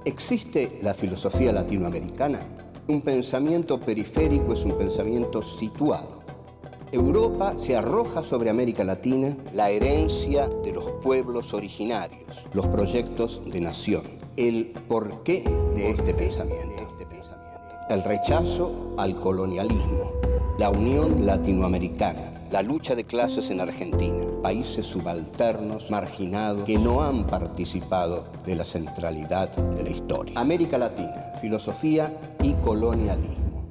¿Existe la filosofía latinoamericana? Un pensamiento periférico es un pensamiento situado. Europa se arroja sobre América Latina la herencia de los pueblos originarios, los proyectos de nación, el porqué de este pensamiento, el rechazo al colonialismo, la unión latinoamericana, la lucha de clases en Argentina, países subalternos, marginados, que no han participado de la centralidad de la historia. América Latina, filosofía y colonialismo.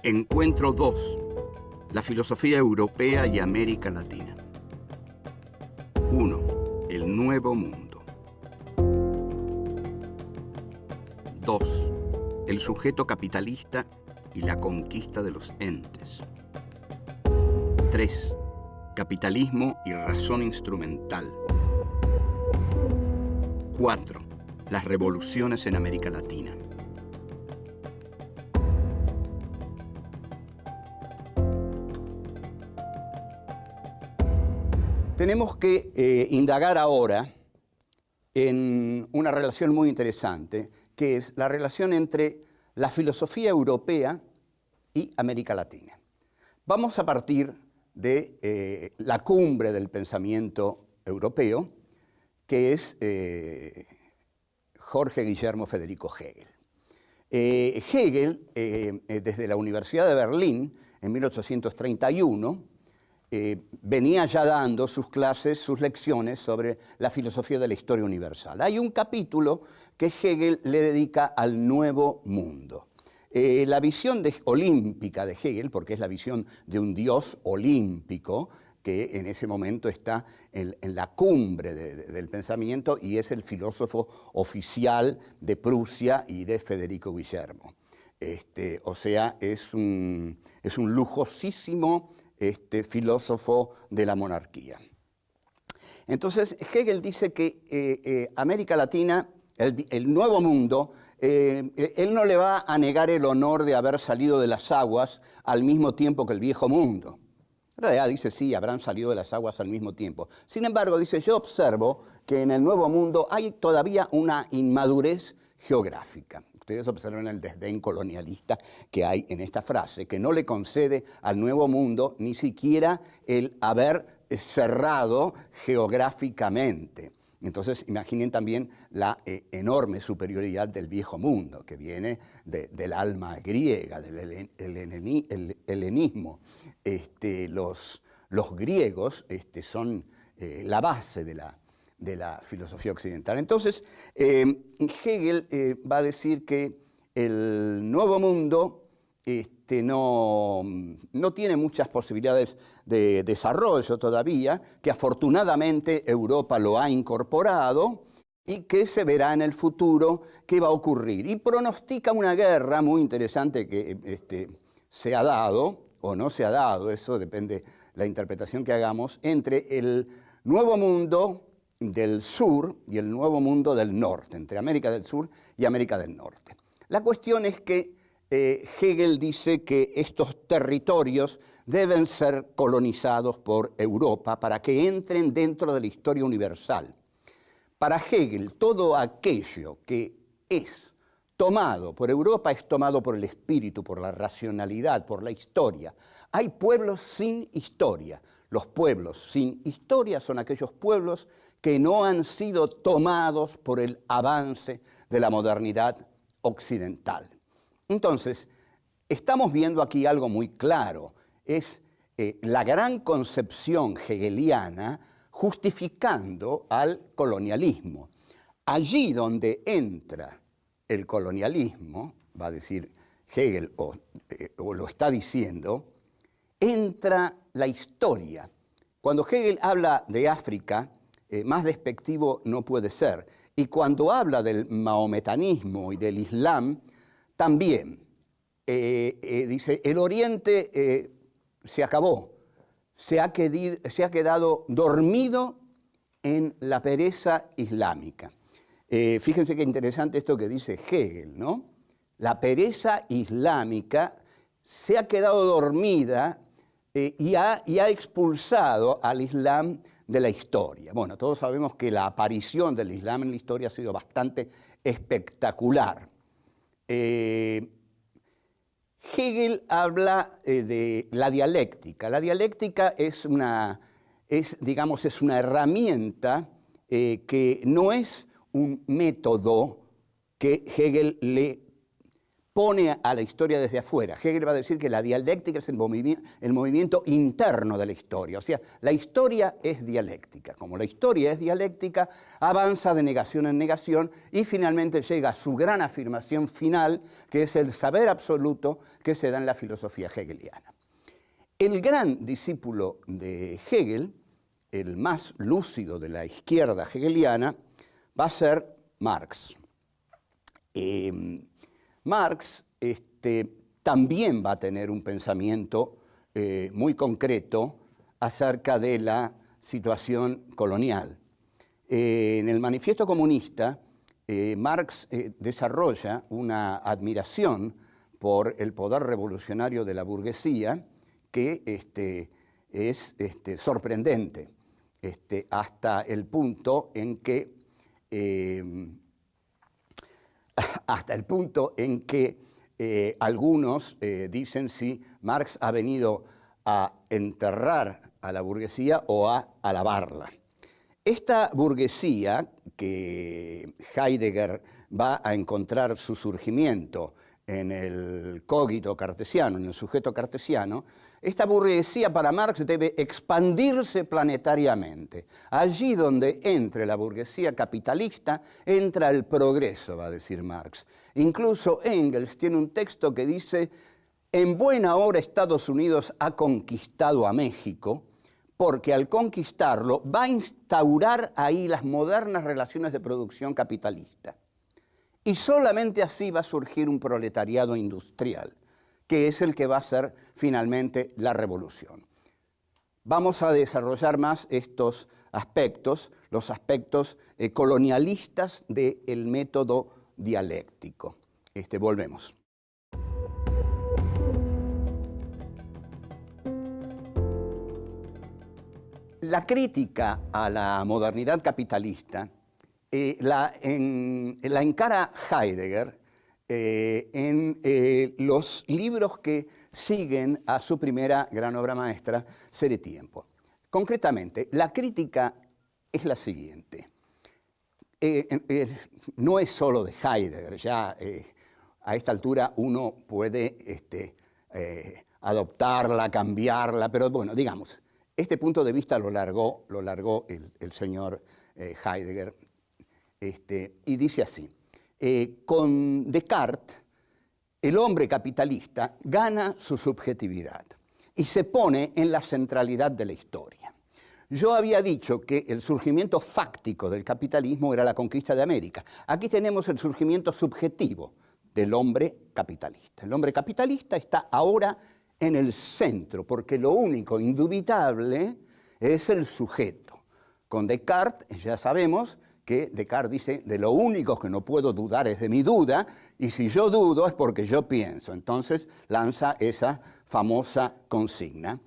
Encuentro 2. La filosofía europea y América Latina. 1. El Nuevo Mundo. 2. El sujeto capitalista y la conquista de los entes. 3. Capitalismo y razón instrumental. 4. Las revoluciones en América Latina. Tenemos que indagar ahora en una relación muy interesante, que es la relación entre la filosofía europea y América Latina. Vamos a partir de la cumbre del pensamiento europeo, que es Jorge Guillermo Federico Hegel. Hegel, desde la Universidad de Berlín, en 1831, venía ya dando sus clases, sus lecciones sobre la filosofía de la historia universal. Hay un capítulo que Hegel le dedica al Nuevo Mundo. La visión olímpica de Hegel, porque es la visión de un dios olímpico, que en ese momento está en la cumbre del pensamiento y es el filósofo oficial de Prusia y de Federico Guillermo. O sea, es un lujosísimo filósofo de la monarquía. Entonces, Hegel dice que América Latina, el Nuevo Mundo, él no le va a negar el honor de haber salido de las aguas al mismo tiempo que el Viejo Mundo. En realidad dice, sí, habrán salido de las aguas al mismo tiempo. Sin embargo, dice, yo observo que en el Nuevo Mundo hay todavía una inmadurez geográfica. Ustedes observan el desdén colonialista que hay en esta frase, que no le concede al Nuevo Mundo ni siquiera el haber cerrado geográficamente. Entonces, imaginen también la enorme superioridad del Viejo Mundo, que viene del alma griega, del helenismo. Los griegos son la base de la filosofía occidental. Entonces, Hegel va a decir que el Nuevo Mundo no tiene muchas posibilidades de desarrollo todavía, que afortunadamente Europa lo ha incorporado y que se verá en el futuro qué va a ocurrir. Y pronostica una guerra muy interesante que se ha dado o no se ha dado, eso depende de la interpretación que hagamos, entre el Nuevo Mundo del Sur y el Nuevo Mundo del Norte, entre América del Sur y América del Norte. La cuestión es que Hegel dice que estos territorios deben ser colonizados por Europa para que entren dentro de la historia universal. Para Hegel, todo aquello que es tomado por Europa es tomado por el espíritu, por la racionalidad, por la historia. Hay pueblos sin historia. Los pueblos sin historia son aquellos pueblos que no han sido tomados por el avance de la modernidad occidental. Entonces, estamos viendo aquí algo muy claro, es la gran concepción hegeliana justificando al colonialismo. Allí donde entra el colonialismo, va a decir Hegel, o lo está diciendo, entra la historia. Cuando Hegel habla de África, más despectivo no puede ser. Y cuando habla del mahometanismo y del Islam, también dice, el Oriente se acabó, se ha quedado dormido en la pereza islámica. Fíjense qué interesante esto que dice Hegel, ¿no? La pereza islámica se ha quedado dormida y ha expulsado al Islam de la historia. Bueno, todos sabemos que la aparición del Islam en la historia ha sido bastante espectacular. Hegel habla de la dialéctica. La dialéctica es una herramienta que no es un método que Hegel le pone a la historia desde afuera. Hegel va a decir que la dialéctica es el movimiento interno de la historia. O sea, la historia es dialéctica. Como la historia es dialéctica, avanza de negación en negación y finalmente llega a su gran afirmación final, que es el saber absoluto que se da en la filosofía hegeliana. El gran discípulo de Hegel, el más lúcido de la izquierda hegeliana, va a ser Marx. Marx también va a tener un pensamiento muy concreto acerca de la situación colonial. En el Manifiesto Comunista, Marx desarrolla una admiración por el poder revolucionario de la burguesía que es sorprendente, hasta el punto en que algunos dicen si Marx ha venido a enterrar a la burguesía o a alabarla. Esta burguesía, que Heidegger va a encontrar su surgimiento en el cogito cartesiano, en el sujeto cartesiano, esta burguesía para Marx debe expandirse planetariamente. Allí donde entre la burguesía capitalista, entra el progreso, va a decir Marx. Incluso Engels tiene un texto que dice: en buena hora Estados Unidos ha conquistado a México, porque al conquistarlo va a instaurar ahí las modernas relaciones de producción capitalista. Y solamente así va a surgir un proletariado industrial, que es el que va a ser finalmente la revolución. Vamos a desarrollar más estos aspectos, los aspectos colonialistas del método dialéctico. Volvemos. La crítica a la modernidad capitalista la encara Heidegger en los libros que siguen a su primera gran obra maestra, Ser y Tiempo. Concretamente, la crítica es la siguiente. No es solo de Heidegger, ya a esta altura uno puede adoptarla, cambiarla, pero bueno, digamos, este punto de vista lo largó el señor Heidegger, y dice así: con Descartes, el hombre capitalista gana su subjetividad y se pone en la centralidad de la historia. Yo había dicho que el surgimiento fáctico del capitalismo era la conquista de América. Aquí tenemos el surgimiento subjetivo del hombre capitalista. El hombre capitalista está ahora en el centro, porque lo único indubitable es el sujeto. Con Descartes ya sabemos que Descartes dice: de lo único que no puedo dudar es de mi duda, y si yo dudo es porque yo pienso. Entonces lanza esa famosa consigna,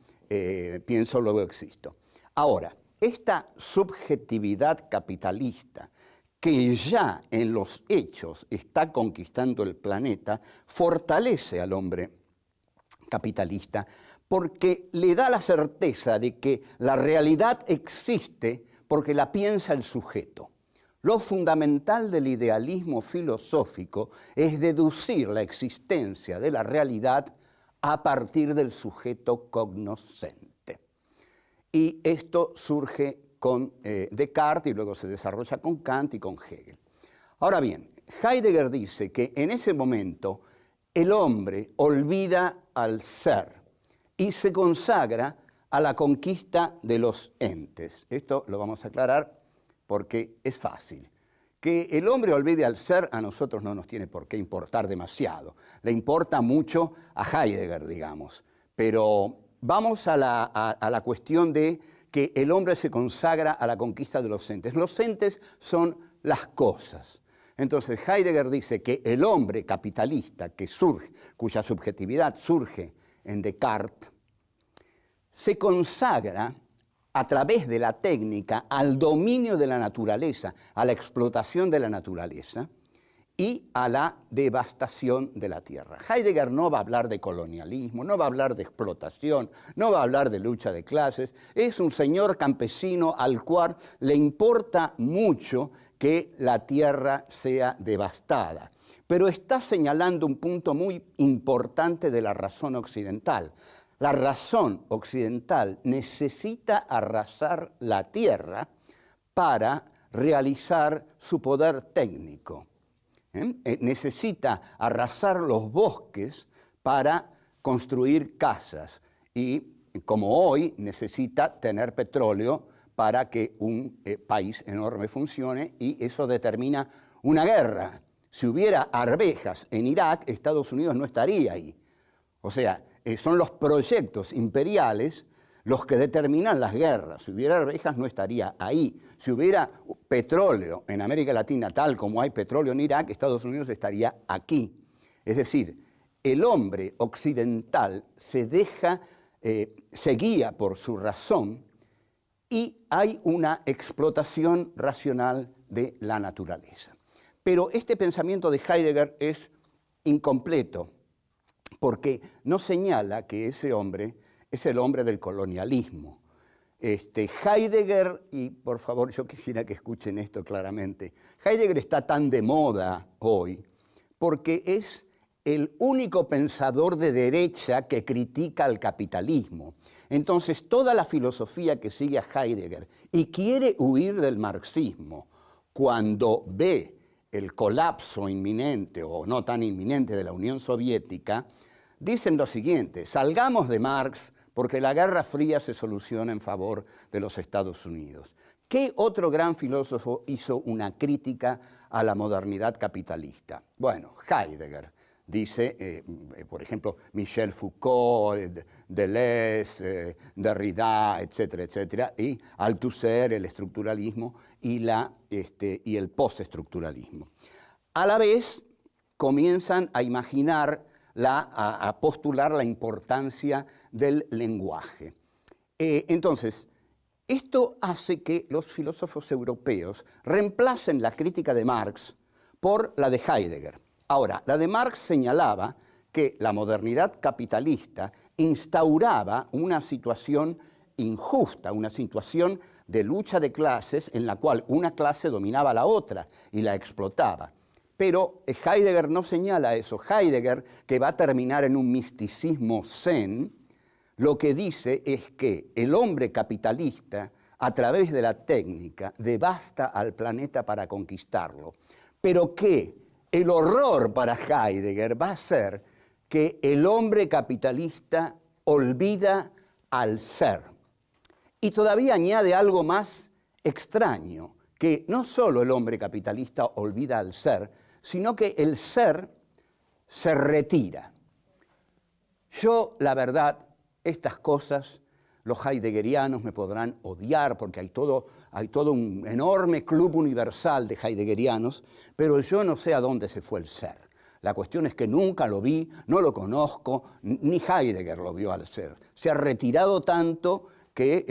pienso, luego existo. Ahora, esta subjetividad capitalista, que ya en los hechos está conquistando el planeta, fortalece al hombre capitalista porque le da la certeza de que la realidad existe porque la piensa el sujeto. Lo fundamental del idealismo filosófico es deducir la existencia de la realidad a partir del sujeto cognoscente. Y esto surge con Descartes y luego se desarrolla con Kant y con Hegel. Ahora bien, Heidegger dice que en ese momento el hombre olvida al ser y se consagra a la conquista de los entes. Esto lo vamos a aclarar porque es fácil. Que el hombre olvide al ser a nosotros no nos tiene por qué importar demasiado. Le importa mucho a Heidegger, digamos. Pero vamos a la cuestión de que el hombre se consagra a la conquista de los entes. Los entes son las cosas. Entonces Heidegger dice que el hombre capitalista que surge, cuya subjetividad surge en Descartes, se consagra a través de la técnica al dominio de la naturaleza, a la explotación de la naturaleza y a la devastación de la tierra. Heidegger no va a hablar de colonialismo, no va a hablar de explotación, no va a hablar de lucha de clases. Es un señor campesino al cual le importa mucho que la tierra sea devastada. Pero está señalando un punto muy importante de la razón occidental. La razón occidental necesita arrasar la tierra para realizar su poder técnico. Necesita arrasar los bosques para construir casas y, como hoy, necesita tener petróleo para que un país enorme funcione, y eso determina una guerra. Si hubiera arvejas en Irak, Estados Unidos no estaría ahí. O sea, son los proyectos imperiales los que determinan las guerras. Si hubiera arvejas, no estaría ahí. Si hubiera petróleo en América Latina, tal como hay petróleo en Irak, Estados Unidos estaría aquí. Es decir, el hombre occidental se guía por su razón, y hay una explotación racional de la naturaleza. Pero este pensamiento de Heidegger es incompleto, porque no señala que ese hombre es el hombre del colonialismo. Heidegger, y por favor yo quisiera que escuchen esto claramente, Heidegger está tan de moda hoy porque es el único pensador de derecha que critica al capitalismo. Entonces toda la filosofía que sigue a Heidegger y quiere huir del marxismo, cuando ve el colapso inminente o no tan inminente de la Unión Soviética, dicen lo siguiente: salgamos de Marx porque la Guerra Fría se soluciona en favor de los Estados Unidos. ¿Qué otro gran filósofo hizo una crítica a la modernidad capitalista? Bueno, Heidegger. Dice, por ejemplo, Michel Foucault, Deleuze, Derrida, etcétera, etcétera, y Althusser, el estructuralismo y el postestructuralismo. A la vez comienzan a imaginar, a postular la importancia del lenguaje. Entonces, esto hace que los filósofos europeos reemplacen la crítica de Marx por la de Heidegger. Ahora, la de Marx señalaba que la modernidad capitalista instauraba una situación injusta, una situación de lucha de clases en la cual una clase dominaba a la otra y la explotaba. Pero Heidegger no señala eso. Heidegger, que va a terminar en un misticismo zen, lo que dice es que el hombre capitalista, a través de la técnica, devasta al planeta para conquistarlo, pero que el horror para Heidegger va a ser que el hombre capitalista olvida al ser. Y todavía añade algo más extraño, que no solo el hombre capitalista olvida al ser, sino que el ser se retira. Yo, la verdad, estas cosas, los heideggerianos me podrán odiar porque hay todo un enorme club universal de heideggerianos, pero yo no sé a dónde se fue el ser. La cuestión es que nunca lo vi, no lo conozco, ni Heidegger lo vio al ser. Se ha retirado tanto que,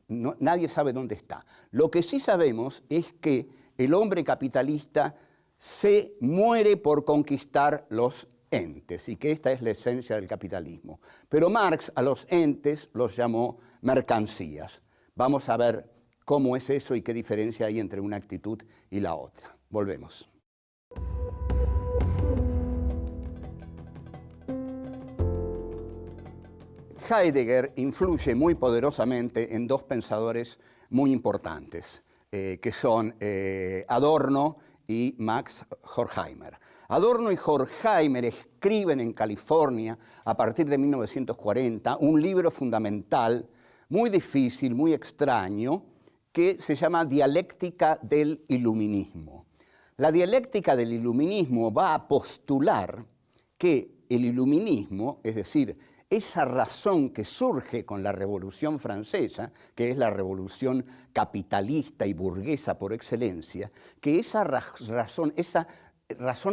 nadie sabe dónde está. Lo que sí sabemos es que el hombre capitalista se muere por conquistar los entes, y que esta es la esencia del capitalismo. Pero Marx a los entes los llamó mercancías. Vamos a ver cómo es eso y qué diferencia hay entre una actitud y la otra. Volvemos. Heidegger influye muy poderosamente en dos pensadores muy importantes, que son Adorno y Max Horkheimer. Adorno y Horkheimer escriben en California, a partir de 1940, un libro fundamental, muy difícil, muy extraño, que se llama Dialéctica del Iluminismo. La dialéctica del iluminismo va a postular que el iluminismo, es decir, esa razón que surge con la Revolución Francesa, que es la revolución capitalista y burguesa por excelencia, que esa razón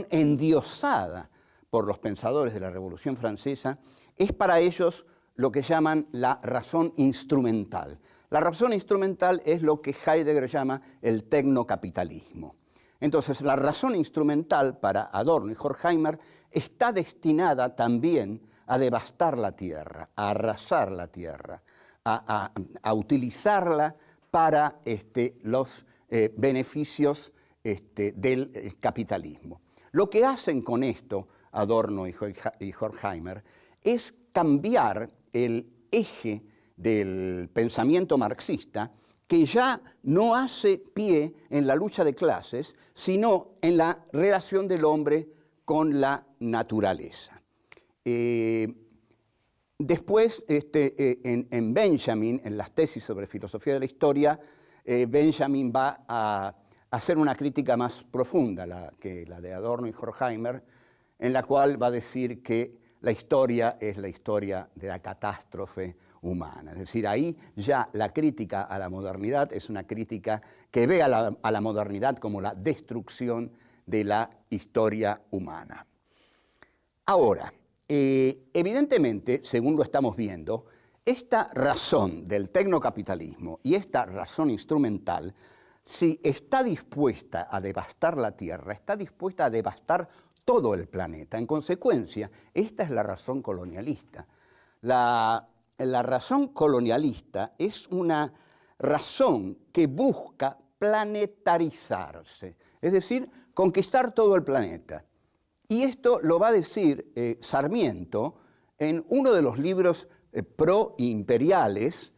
endiosada por los pensadores de la Revolución Francesa, es para ellos lo que llaman la razón instrumental. La razón instrumental es lo que Heidegger llama el tecnocapitalismo. Entonces, la razón instrumental para Adorno y Horkheimer está destinada también a devastar la tierra, a arrasar la tierra, a utilizarla para los beneficios del capitalismo. Lo que hacen con esto Adorno y Horkheimer es cambiar el eje del pensamiento marxista, que ya no hace pie en la lucha de clases, sino en la relación del hombre con la naturaleza. Después, en Benjamin, en las tesis sobre filosofía de la historia, Benjamin va a hacer una crítica más profunda que la de Adorno y Horkheimer, en la cual va a decir que la historia es la historia de la catástrofe humana. Es decir, ahí ya la crítica a la modernidad es una crítica que ve a la modernidad como la destrucción de la historia humana. Ahora, evidentemente, según lo estamos viendo, esta razón del tecnocapitalismo y esta razón instrumental, si está dispuesta a devastar la Tierra, está dispuesta a devastar todo el planeta. En consecuencia, esta es la razón colonialista. La razón colonialista es una razón que busca planetarizarse, es decir, conquistar todo el planeta. Y esto lo va a decir Sarmiento en uno de los libros pro-imperiales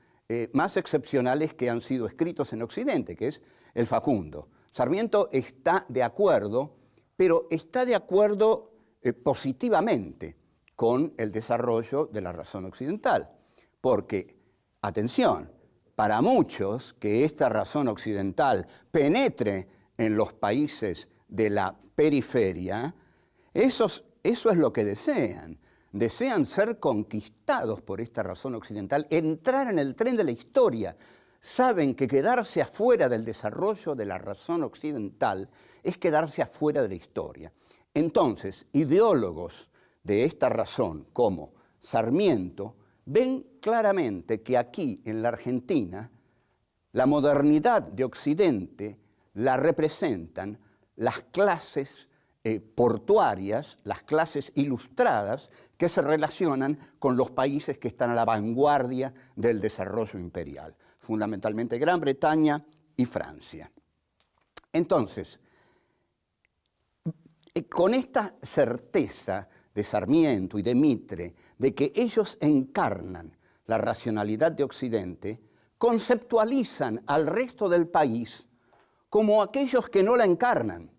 más excepcionales que han sido escritos en Occidente, que es El Facundo. Sarmiento está de acuerdo, pero está de acuerdo positivamente con el desarrollo de la razón occidental. Porque, atención, para muchos que esta razón occidental penetre en los países de la periferia, eso es lo que desean. Desean ser conquistados por esta razón occidental, entrar en el tren de la historia. Saben que quedarse afuera del desarrollo de la razón occidental es quedarse afuera de la historia. Entonces, ideólogos de esta razón, como Sarmiento, ven claramente que aquí, en la Argentina, la modernidad de Occidente la representan las clases portuarias, las clases ilustradas que se relacionan con los países que están a la vanguardia del desarrollo imperial, fundamentalmente Gran Bretaña y Francia. Entonces, con esta certeza de Sarmiento y de Mitre de que ellos encarnan la racionalidad de Occidente, conceptualizan al resto del país como aquellos que no la encarnan.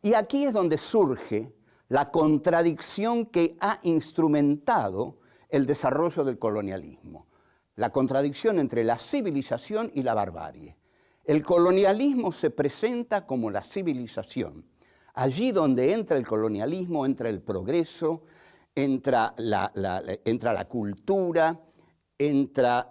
Y aquí es donde surge la contradicción que ha instrumentado el desarrollo del colonialismo, la contradicción entre la civilización y la barbarie. El colonialismo se presenta como la civilización. Allí donde entra el colonialismo, entra el progreso, entra la cultura, entra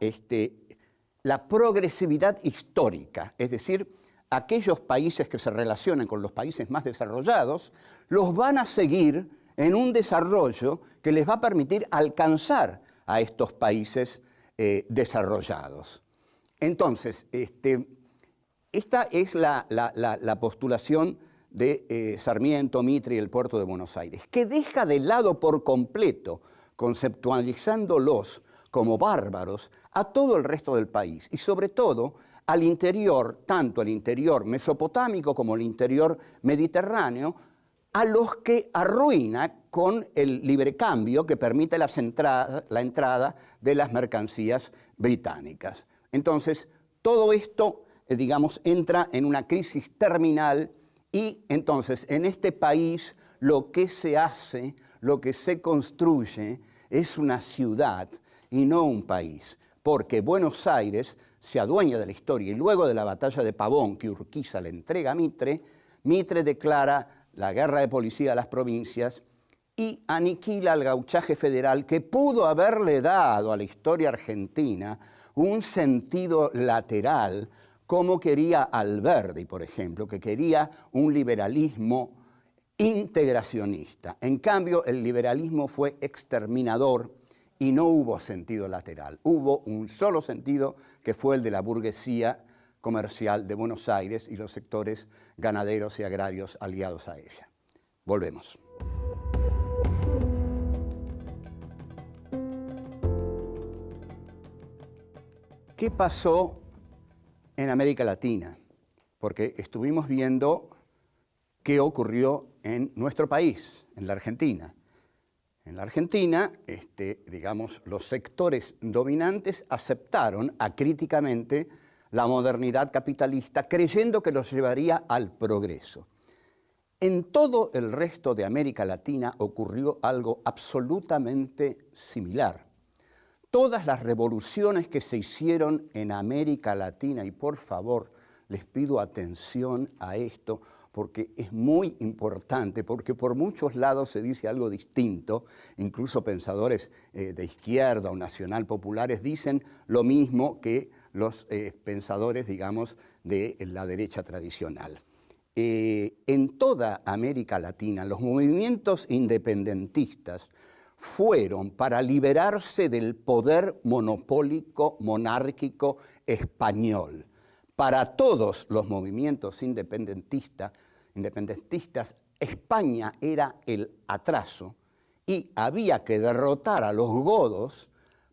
la progresividad histórica, es decir, aquellos países que se relacionan con los países más desarrollados, los van a seguir en un desarrollo que les va a permitir alcanzar a estos países desarrollados. Entonces, esta es la postulación de Sarmiento, Mitre y el Puerto de Buenos Aires, que deja de lado por completo, conceptualizándolos como bárbaros, a todo el resto del país y sobre todo al interior, tanto el interior mesopotámico como el interior mediterráneo, a los que arruina con el libre cambio que permite la entrada de las mercancías británicas. Entonces, todo esto, digamos, entra en una crisis terminal y entonces en este país lo que se hace, lo que se construye es una ciudad y no un país, porque Buenos Aires se adueña de la historia y luego de la batalla de Pavón que Urquiza le entrega a Mitre, Mitre declara la guerra de policía a las provincias y aniquila al gauchaje federal que pudo haberle dado a la historia argentina un sentido lateral, como quería Alberdi, por ejemplo, que quería un liberalismo integracionista. En cambio, el liberalismo fue exterminador y no hubo sentido lateral. Hubo un solo sentido, que fue el de la burguesía comercial de Buenos Aires y los sectores ganaderos y agrarios aliados a ella. Volvemos. ¿Qué pasó en América Latina? Porque estuvimos viendo qué ocurrió en nuestro país, en la Argentina. En la Argentina, digamos, los sectores dominantes aceptaron acríticamente la modernidad capitalista, creyendo que los llevaría al progreso. En todo el resto de América Latina ocurrió algo absolutamente similar. Todas las revoluciones que se hicieron en América Latina, y por favor, les pido atención a esto, porque es muy importante, porque por muchos lados se dice algo distinto, incluso pensadores de izquierda o nacional populares dicen lo mismo que los pensadores, digamos, de la derecha tradicional. En toda América Latina, los movimientos independentistas fueron para liberarse del poder monopólico monárquico español. Para todos los movimientos independentistas, España era el atraso y había que derrotar a los godos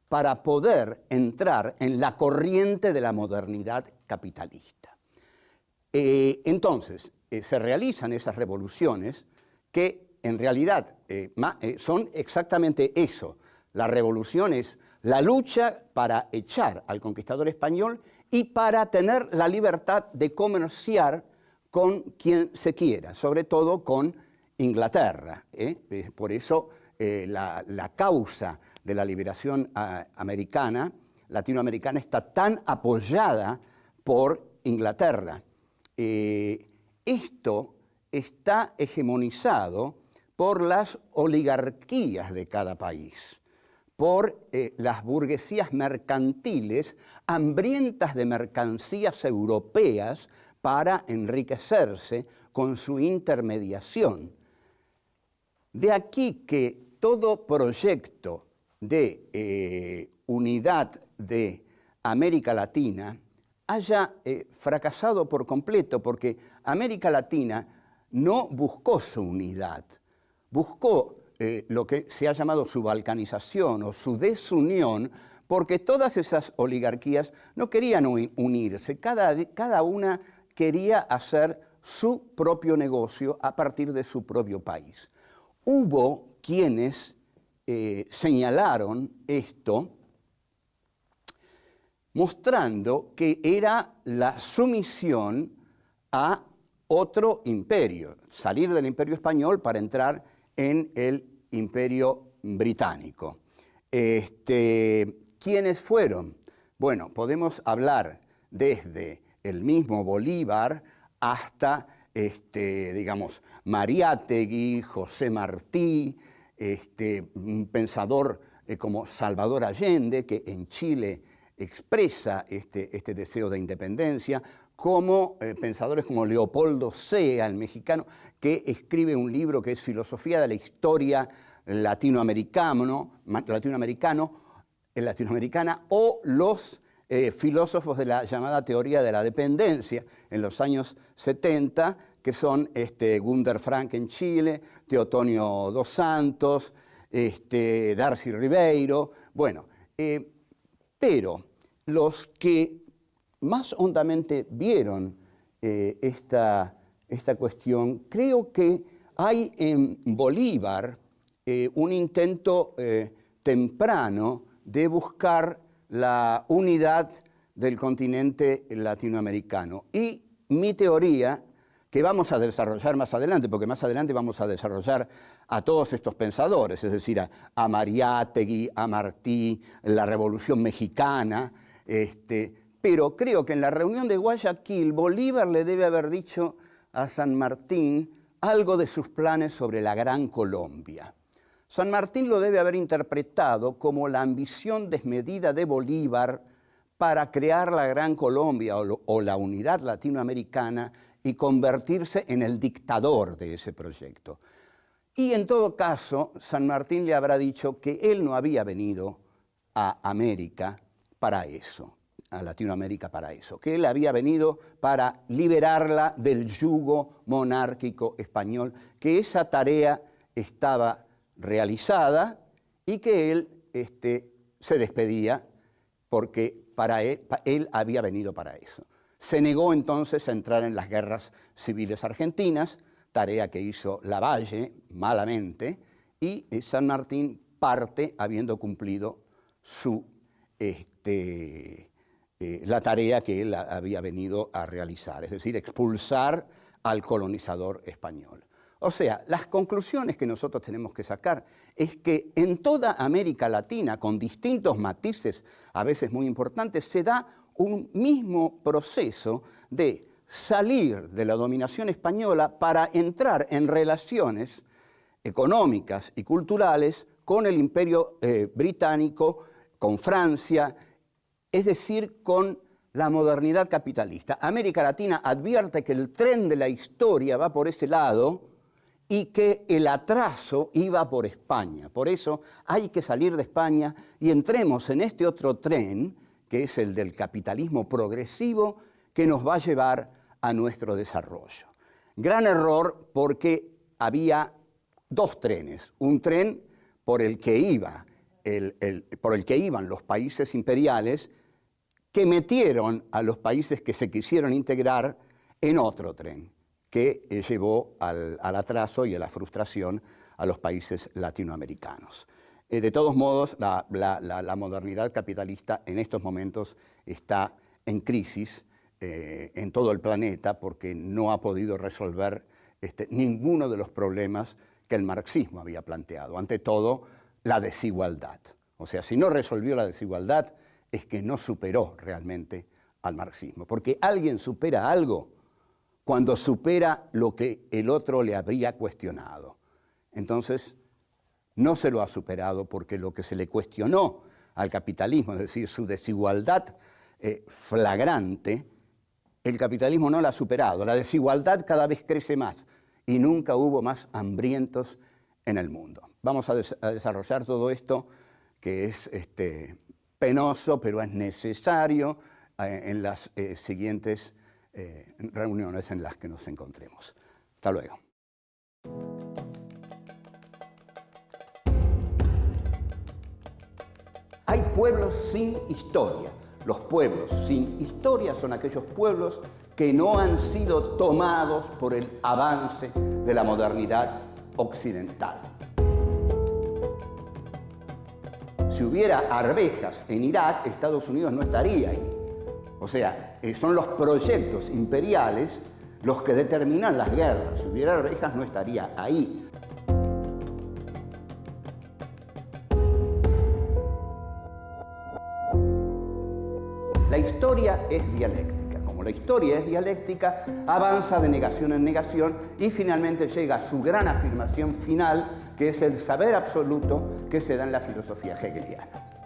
para poder entrar en la corriente de la modernidad capitalista. Entonces, se realizan esas revoluciones que en realidad son exactamente eso. La revolución es la lucha para echar al conquistador español y para tener la libertad de comerciar con quien se quiera, sobre todo con Inglaterra. Por eso la causa de la liberación latinoamericana, está tan apoyada por Inglaterra. Esto está hegemonizado por las oligarquías de cada país, por las burguesías mercantiles hambrientas de mercancías europeas para enriquecerse con su intermediación. De aquí que todo proyecto de unidad de América Latina haya fracasado por completo, porque América Latina no buscó su unidad, buscó lo que se ha llamado su balcanización o su desunión, porque todas esas oligarquías no querían unirse, cada una quería hacer su propio negocio a partir de su propio país. Hubo quienes señalaron esto, mostrando que era la sumisión a otro imperio, salir del imperio español para entrar en el imperio británico. ¿Quiénes fueron? Bueno, podemos hablar desde el mismo Bolívar hasta, digamos, Mariátegui, José Martí, un pensador como Salvador Allende, que en Chile expresa este deseo de independencia, como pensadores como Leopoldo Sea, el mexicano, que escribe un libro que es Filosofía de la Historia latinoamericana, o los filósofos de la llamada teoría de la dependencia en los años 70, que son Gunder Frank en Chile, Teotonio dos Santos, Darcy Ribeiro, bueno, pero los que más hondamente vieron esta cuestión, creo que hay en Bolívar un intento temprano de buscar la unidad del continente latinoamericano. Y mi teoría, que vamos a desarrollar más adelante, porque más adelante vamos a desarrollar a todos estos pensadores, es decir, a Mariátegui, a Martí, la Revolución Mexicana, pero creo que en la reunión de Guayaquil, Bolívar le debe haber dicho a San Martín algo de sus planes sobre la Gran Colombia. San Martín lo debe haber interpretado como la ambición desmedida de Bolívar para crear la Gran Colombia o la unidad latinoamericana y convertirse en el dictador de ese proyecto. Y en todo caso, San Martín le habrá dicho que él no había venido a América para eso, a Latinoamérica para eso, que él había venido para liberarla del yugo monárquico español, que esa tarea estaba realizada y que él se despedía porque él había venido para eso. Se negó entonces a entrar en las guerras civiles argentinas, tarea que hizo Lavalle malamente, y San Martín parte habiendo cumplido la tarea que él había venido a realizar, es decir, expulsar al colonizador español. O sea, las conclusiones que nosotros tenemos que sacar es que en toda América Latina, con distintos matices, a veces muy importantes, se da un mismo proceso de salir de la dominación española para entrar en relaciones económicas y culturales con el Imperio británico, con Francia, es decir, con la modernidad capitalista. América Latina advierte que el tren de la historia va por ese lado y que el atraso iba por España. Por eso hay que salir de España y entremos en este otro tren, que es el del capitalismo progresivo, que nos va a llevar a nuestro desarrollo. Gran error, porque había dos trenes. Un tren por el que iban los países imperiales, que metieron a los países que se quisieron integrar en otro tren, que llevó al atraso y a la frustración a los países latinoamericanos. De todos modos, la modernidad capitalista en estos momentos está en crisis en todo el planeta porque no ha podido resolver ninguno de los problemas que el marxismo había planteado. Ante todo, la desigualdad. O sea, si no resolvió la desigualdad, es que no superó realmente al marxismo. Porque alguien supera algo cuando supera lo que el otro le habría cuestionado. Entonces, no se lo ha superado porque lo que se le cuestionó al capitalismo, es decir, su desigualdad flagrante, el capitalismo no la ha superado. La desigualdad cada vez crece más y nunca hubo más hambrientos en el mundo. Vamos a desarrollar todo esto que es penoso, pero es necesario en las siguientes reuniones en las que nos encontremos. Hasta luego. Hay pueblos sin historia. Los pueblos sin historia son aquellos pueblos que no han sido tomados por el avance de la modernidad occidental. Si hubiera arvejas en Irak, Estados Unidos no estaría ahí. O sea, son los proyectos imperiales los que determinan las guerras. Si hubiera arvejas, no estaría ahí. La historia es dialéctica. Como la historia es dialéctica, avanza de negación en negación y finalmente llega a su gran afirmación final, que es el saber absoluto que se da en la filosofía hegeliana.